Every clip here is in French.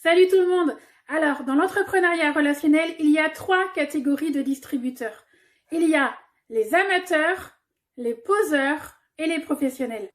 Salut tout le monde! Alors, dans l'entrepreneuriat relationnel, il y a 3 catégories de distributeurs. Il y a les amateurs, les poseurs et les professionnels.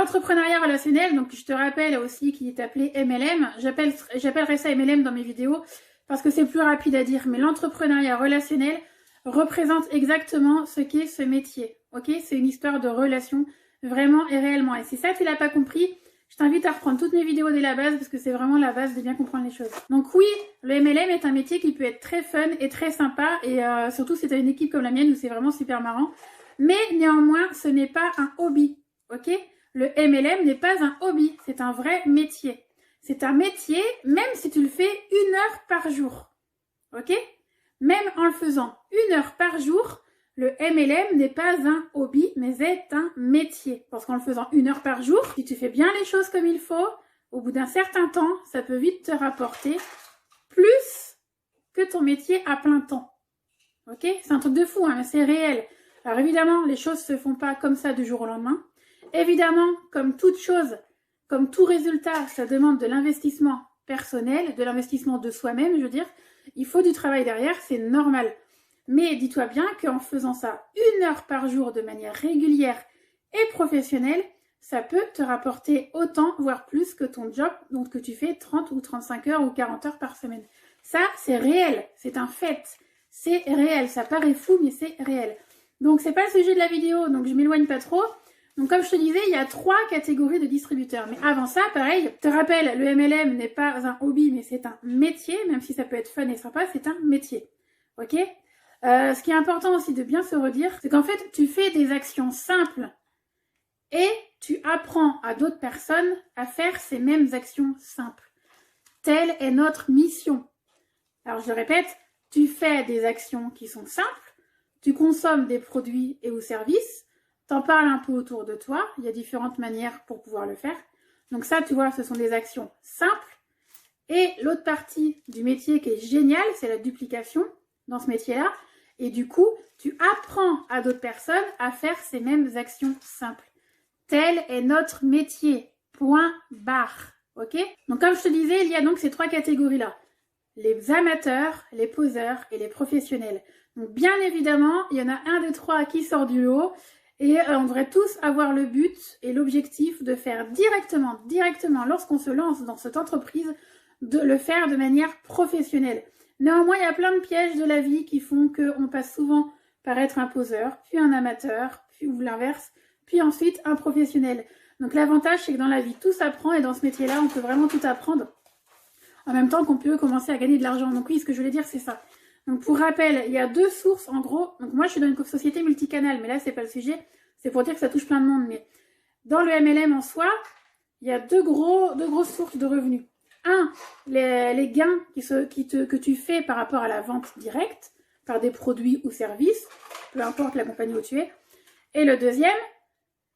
L'entrepreneuriat relationnel, donc je te rappelle aussi qu'il est appelé MLM. J'appellerai ça MLM dans mes vidéos parce que c'est plus rapide à dire, mais l'entrepreneuriat relationnel représente exactement ce qu'est ce métier. Ok, c'est une histoire de relation vraiment et réellement. Et si ça tu l'as pas compris, je t'invite à reprendre toutes mes vidéos dès la base parce que c'est vraiment la base de bien comprendre les choses. Donc oui, le MLM est un métier qui peut être très fun et très sympa et surtout si tu as une équipe comme la mienne où c'est vraiment super marrant. Mais néanmoins, ce n'est pas un hobby. Ok, le MLM n'est pas un hobby, c'est un vrai métier. C'est un métier même si tu le fais 1 heure par jour. Ok, même en le faisant 1 heure par jour, le MLM n'est pas un hobby, mais est un métier. Parce qu'en le faisant 1 heure par jour, si tu fais bien les choses comme il faut, au bout d'un certain temps, ça peut vite te rapporter plus que ton métier à plein temps. Ok? C'est un truc de fou, hein, mais c'est réel. Alors évidemment, les choses se font pas comme ça du jour au lendemain. Évidemment, comme toute chose, comme tout résultat, ça demande de l'investissement personnel, de l'investissement de soi-même, je veux dire. Il faut du travail derrière, c'est normal. Mais dis-toi bien qu'en faisant ça 1 heure par jour de manière régulière et professionnelle, ça peut te rapporter autant, voire plus que ton job, donc que tu fais 30 ou 35 heures ou 40 heures par semaine. Ça, c'est réel, c'est un fait. C'est réel, ça paraît fou, mais c'est réel. Donc, c'est pas le sujet de la vidéo, donc je m'éloigne pas trop. Donc, comme je te disais, il y a 3 catégories de distributeurs. Mais avant ça, pareil, je te rappelle, le MLM n'est pas un hobby, mais c'est un métier, même si ça peut être fun et sympa, c'est un métier. Ok ? Ce qui est important aussi de bien se redire, c'est qu'en fait, tu fais des actions simples et tu apprends à d'autres personnes à faire ces mêmes actions simples. Telle est notre mission. Alors, je le répète, tu fais des actions qui sont simples, tu consommes des produits et ou services, t'en parles un peu autour de toi, il y a différentes manières pour pouvoir le faire. Donc ça, tu vois, ce sont des actions simples. Et l'autre partie du métier qui est géniale, c'est la duplication dans ce métier-là. Et du coup, tu apprends à d'autres personnes à faire ces mêmes actions simples. Tel est notre métier. Point barre. Ok? Donc comme je te disais, il y a donc ces 3 catégories-là. Les amateurs, les poseurs et les professionnels. Donc bien évidemment, il y en a un des 3 qui sort du lot. Et on devrait tous avoir le but et l'objectif de faire directement, lorsqu'on se lance dans cette entreprise, de le faire de manière professionnelle. Néanmoins, il y a plein de pièges de la vie qui font qu'on passe souvent par être un poseur, puis un amateur, puis ou l'inverse, puis ensuite un professionnel. Donc l'avantage, c'est que dans la vie, tout s'apprend et dans ce métier-là, on peut vraiment tout apprendre en même temps qu'on peut commencer à gagner de l'argent. Donc oui, ce que je voulais dire, c'est ça. Donc pour rappel, il y a 2 sources en gros. Donc moi, je suis dans une société multicanale, mais là, c'est pas le sujet. C'est pour dire que ça touche plein de monde. Mais dans le MLM en soi, il y a deux grosses sources de revenus. Un, les gains que tu fais par rapport à la vente directe, par des produits ou services, peu importe la compagnie où tu es. Et le deuxième,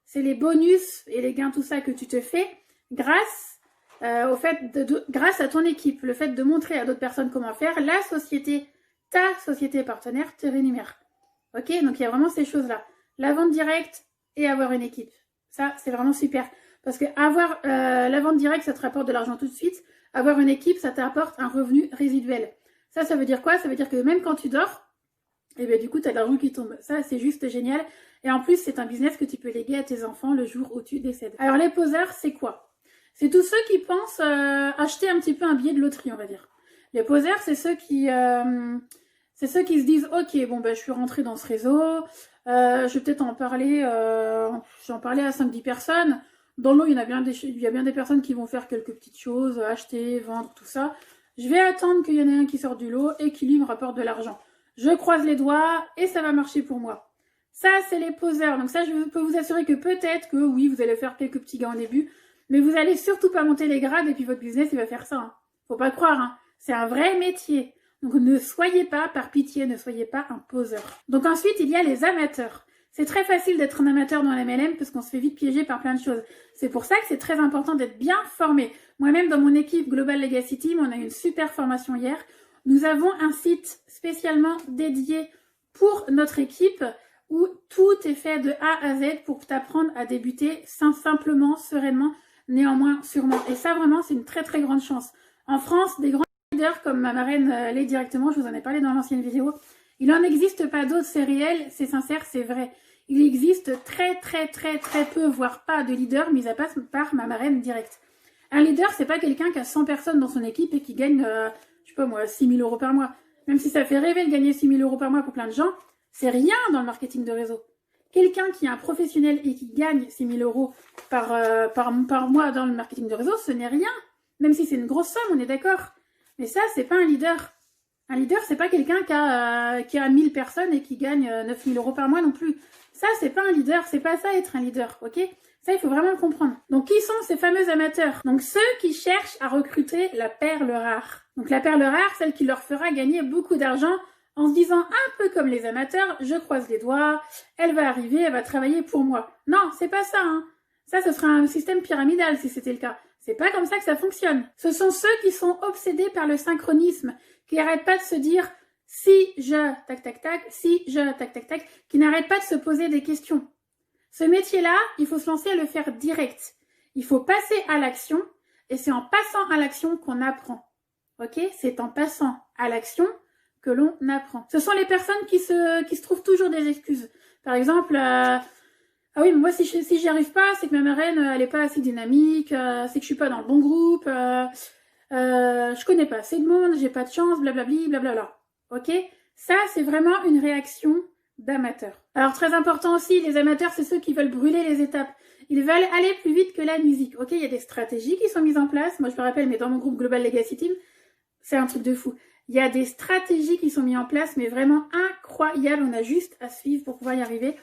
c'est les bonus et les gains, tout ça que tu te fais grâce grâce à ton équipe. Le fait de montrer à d'autres personnes comment faire, ta société partenaire te rémunère. Ok, donc il y a vraiment ces choses-là. La vente directe et avoir une équipe. Ça, c'est vraiment super. Parce que avoir la vente directe, ça te rapporte de l'argent tout de suite. Avoir une équipe, ça t'apporte un revenu résiduel. Ça veut dire quoi? Ça veut dire que même quand tu dors, et bien du coup, tu as de l'argent qui tombe. Ça, c'est juste génial. Et en plus, c'est un business que tu peux léguer à tes enfants le jour où tu décèdes. Alors, les poseurs, c'est quoi? C'est tous ceux qui pensent acheter un petit peu un billet de loterie, on va dire. Les poseurs, c'est ceux qui se disent « Ok, bon, ben, je suis rentrée dans ce réseau. Je vais peut-être en parler. J'en parlais à 5-10 personnes. Dans l'eau, il y a bien des personnes qui vont faire quelques petites choses, acheter, vendre, tout ça. Je vais attendre qu'il y en ait un qui sort du lot et qui lui me rapporte de l'argent. Je croise les doigts et ça va marcher pour moi. » Ça, c'est les poseurs. Donc ça, je peux vous assurer que peut-être que oui, vous allez faire quelques petits gains au début, mais vous allez surtout pas monter les grades et puis votre business, il va faire ça. Hein. Faut pas croire, hein. C'est un vrai métier. Donc ne soyez pas, par pitié, ne soyez pas un poseur. Donc ensuite, il y a les amateurs. C'est très facile d'être un amateur dans l'MLM parce qu'on se fait vite piéger par plein de choses. C'est pour ça que c'est très important d'être bien formé. Moi-même, dans mon équipe Global Legacy Team, on a eu une super formation hier. Nous avons un site spécialement dédié pour notre équipe où tout est fait de A à Z pour t'apprendre à débuter simplement, sereinement, néanmoins, sûrement. Et ça, vraiment, c'est une très très grande chance. En France, des grands leaders comme ma marraine l'est directement, je vous en ai parlé dans l'ancienne vidéo, il n'en existe pas d'autres, c'est réel, c'est sincère, c'est vrai. Il existe très peu, voire pas de leaders, mis à part par ma marraine directe. Un leader, c'est pas quelqu'un qui a 100 personnes dans son équipe et qui gagne, je sais pas moi, 6 000 € par mois. Même si ça fait rêver de gagner 6 000 € par mois pour plein de gens, c'est rien dans le marketing de réseau. Quelqu'un qui est un professionnel et qui gagne 6 000 € par mois dans le marketing de réseau, ce n'est rien. Même si c'est une grosse somme, on est d'accord. Mais ça, c'est pas un leader. Un leader, c'est pas quelqu'un qui a 1000 personnes et qui gagne 9 000 € par mois non plus. Ça, c'est pas un leader. C'est pas ça être un leader, ok? Ça, il faut vraiment le comprendre. Donc, qui sont ces fameux amateurs? Donc, ceux qui cherchent à recruter la perle rare. Donc, la perle rare, celle qui leur fera gagner beaucoup d'argent en se disant un peu comme les amateurs, je croise les doigts, elle va arriver, elle va travailler pour moi. Non, c'est pas ça, hein. Ça, ce serait un système pyramidal si c'était le cas. C'est pas comme ça que ça fonctionne. Ce sont ceux qui sont obsédés par le synchronisme, qui n'arrêtent pas de se dire si je tac tac tac, si je tac tac tac, qui n'arrêtent pas de se poser des questions. Ce métier-là, il faut se lancer à le faire direct. Il faut passer à l'action et c'est en passant à l'action qu'on apprend. Ok? C'est en passant à l'action que l'on apprend. Ce sont les personnes qui se trouvent toujours des excuses. Par exemple, ah oui, mais moi si j'y arrive pas, c'est que ma marraine, elle est pas assez dynamique, c'est que je suis pas dans le bon groupe, je connais pas assez de monde, j'ai pas de chance, blablabli, blablabla. Ok? Ça, c'est vraiment une réaction d'amateurs. Alors très important aussi, les amateurs, c'est ceux qui veulent brûler les étapes. Ils veulent aller plus vite que la musique. Ok, il y a des stratégies qui sont mises en place. Moi, je me rappelle, mais dans mon groupe Global Legacy Team, c'est un truc de fou. Il y a des stratégies qui sont mises en place, mais vraiment incroyables. On a juste à suivre pour pouvoir y arriver.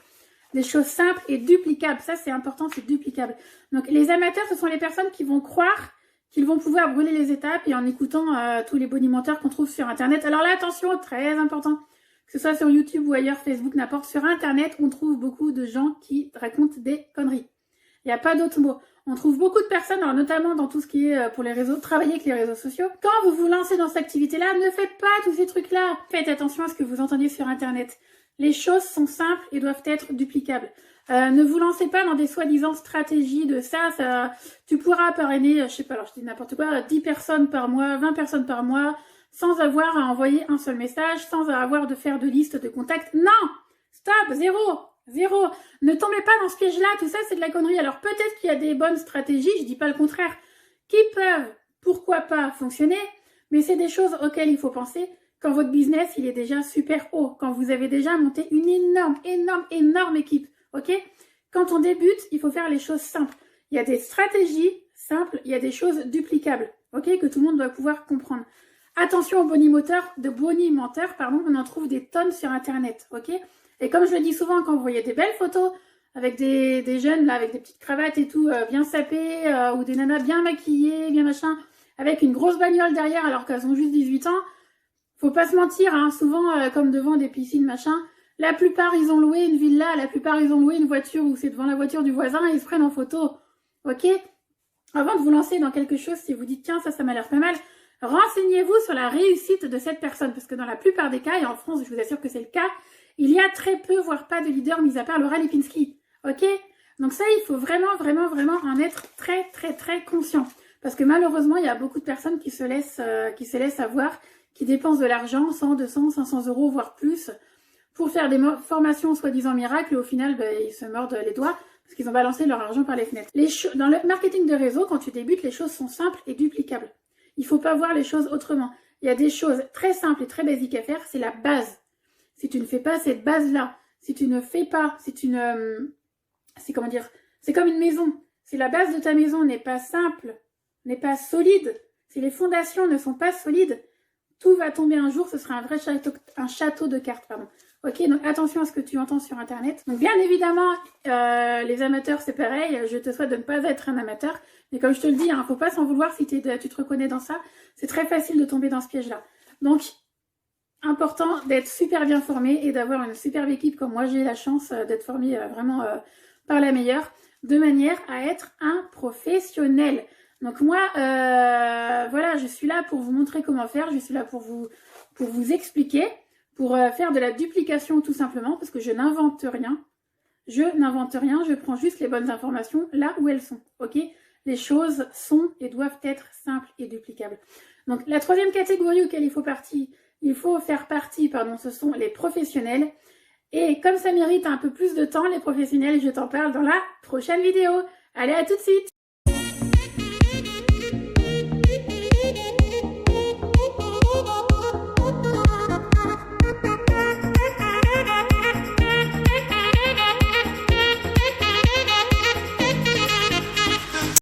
Des choses simples et duplicables. Ça, c'est important, c'est duplicable. Donc, les amateurs, ce sont les personnes qui vont croire qu'ils vont pouvoir brûler les étapes et en écoutant tous les bonimenteurs qu'on trouve sur Internet. Alors là, attention, très important. Que ce soit sur YouTube ou ailleurs, Facebook, n'importe, sur Internet, on trouve beaucoup de gens qui racontent des conneries. Il n'y a pas d'autre mot. On trouve beaucoup de personnes, alors notamment dans tout ce qui est pour les réseaux, travailler avec les réseaux sociaux. Quand vous vous lancez dans cette activité-là, ne faites pas tous ces trucs-là. Faites attention à ce que vous entendez sur Internet. Les choses sont simples et doivent être duplicables. Ne vous lancez pas dans des soi-disant stratégies de ça, tu pourras parrainer, je sais pas, alors je dis n'importe quoi, 10 personnes par mois, 20 personnes par mois, sans avoir à envoyer un seul message, sans avoir de faire de liste de contacts. Non! Stop! Zéro! Ne tombez pas dans ce piège-là, tout ça c'est de la connerie. Alors peut-être qu'il y a des bonnes stratégies, je dis pas le contraire, qui peuvent, pourquoi pas, fonctionner, mais c'est des choses auxquelles il faut penser quand votre business il est déjà super haut, quand vous avez déjà monté une énorme équipe, ok? Quand on débute, il faut faire les choses simples. Il y a des stratégies simples, il y a des choses duplicables, ok? Que tout le monde doit pouvoir comprendre. Attention aux bonimenteurs, on en trouve des tonnes sur Internet, ok? Et comme je le dis souvent, quand vous voyez des belles photos avec des jeunes là, avec des petites cravates et tout, bien sapées, ou des nanas bien maquillées, bien machin, avec une grosse bagnole derrière alors qu'elles ont juste 18 ans, faut pas se mentir, hein, souvent comme devant des piscines machin, la plupart ils ont loué une villa, la plupart ils ont loué une voiture ou c'est devant la voiture du voisin et ils se prennent en photo, ok? Avant de vous lancer dans quelque chose, si vous dites tiens ça m'a l'air pas mal, renseignez-vous sur la réussite de cette personne, parce que dans la plupart des cas, et en France je vous assure que c'est le cas, il y a très peu, voire pas de leader, mis à part Laura Lipinski, ok? Donc ça, il faut vraiment en être très conscient. Parce que malheureusement, il y a beaucoup de personnes qui se laissent avoir, qui dépensent de l'argent, 100, 200, 500 €, voire plus, pour faire des formations soi-disant miracles, et au final, ils se mordent les doigts, parce qu'ils ont balancé leur argent par les fenêtres. Dans le marketing de réseau, quand tu débutes, les choses sont simples et duplicables. Il faut pas voir les choses autrement. Il y a des choses très simples et très basiques à faire, c'est la base. Si tu ne fais pas cette base-là, si tu ne fais pas, c'est comme une maison. Si la base de ta maison n'est pas simple, n'est pas solide, si les fondations ne sont pas solides, tout va tomber un jour, ce sera un château de cartes, pardon. Ok, donc attention à ce que tu entends sur Internet. Donc bien évidemment, les amateurs, c'est pareil, je te souhaite de ne pas être un amateur, mais comme je te le dis, hein, faut pas s'en vouloir si tu te reconnais dans ça, c'est très facile de tomber dans ce piège-là. Donc, important d'être super bien formé et d'avoir une superbe équipe comme moi, j'ai la chance d'être formée vraiment par la meilleure, de manière à être un professionnel. Donc moi, voilà, je suis là pour vous montrer comment faire, je suis là pour vous expliquer, pour faire de la duplication tout simplement, parce que je n'invente rien. Je prends juste les bonnes informations là où elles sont, ok? Les choses sont et doivent être simples et duplicables. Donc la troisième catégorie auquel il faut faire partie, ce sont les professionnels. Et comme ça mérite un peu plus de temps, les professionnels, je t'en parle dans la prochaine vidéo. Allez, à tout de suite!